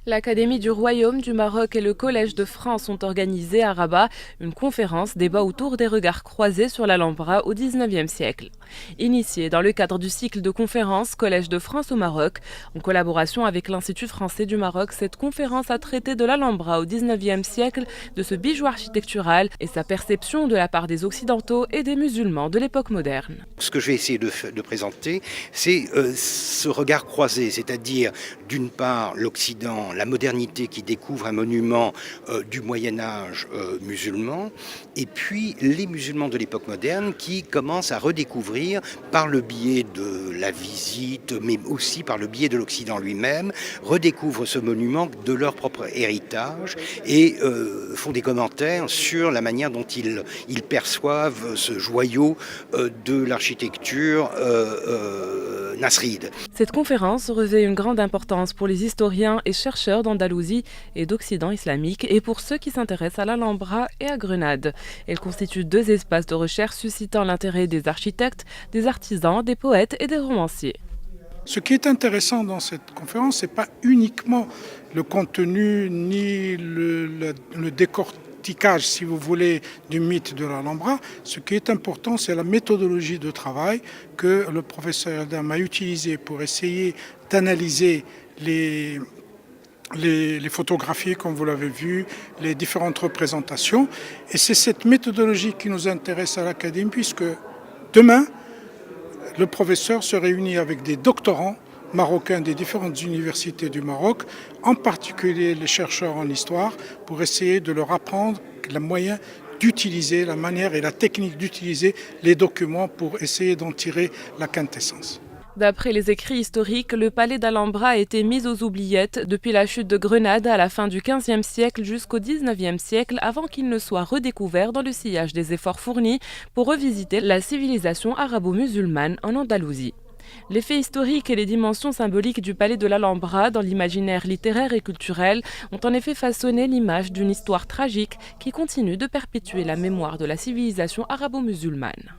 L'Académie du Royaume du Maroc et le Collège de France ont organisé à Rabat une conférence débat autour des regards croisés sur l'Alhambra au XIXe siècle. Initiée dans le cadre du cycle de conférences Collège de France au Maroc, en collaboration avec l'Institut français du Maroc, cette conférence a traité de l'Alhambra au XIXe siècle, de ce bijou architectural et sa perception de la part des Occidentaux et des musulmans de l'époque moderne. Ce que je vais essayer de présenter, c'est ce regard croisé, c'est-à-dire d'une part l'Occident, la modernité qui découvre un monument du Moyen-Âge musulman, et puis les musulmans de l'époque moderne qui commencent à redécouvrir par le biais de la visite, mais aussi par le biais de l'Occident lui-même, redécouvrent ce monument de leur propre héritage et font des commentaires sur la manière dont ils perçoivent ce joyau de l'architecture nasride. Cette conférence revêt une grande importance pour les historiens et chercheurs d'Andalousie et d'Occident islamique et pour ceux qui s'intéressent à l'Alhambra et à Grenade. Elle constitue deux espaces de recherche suscitant l'intérêt des architectes, des artisans, des poètes et des romanciers. Ce qui est intéressant dans cette conférence, ce n'est pas uniquement le contenu ni le décortiquage, si vous voulez, du mythe de l'Alhambra. Ce qui est important, c'est la méthodologie de travail que le professeur Adam a utilisée pour essayer d'analyser les photographies, comme vous l'avez vu, les différentes représentations. Et c'est cette méthodologie qui nous intéresse à l'Académie, puisque demain, le professeur se réunit avec des doctorants marocains des différentes universités du Maroc, en particulier les chercheurs en histoire, pour essayer de leur apprendre le moyen d'utiliser, la manière et la technique d'utiliser les documents pour essayer d'en tirer la quintessence. D'après les écrits historiques, le palais d'Alhambra a été mis aux oubliettes depuis la chute de Grenade à la fin du XVe siècle jusqu'au XIXe siècle avant qu'il ne soit redécouvert dans le sillage des efforts fournis pour revisiter la civilisation arabo-musulmane en Andalousie. Les faits historiques et les dimensions symboliques du palais de l'Alhambra dans l'imaginaire littéraire et culturel ont en effet façonné l'image d'une histoire tragique qui continue de perpétuer la mémoire de la civilisation arabo-musulmane.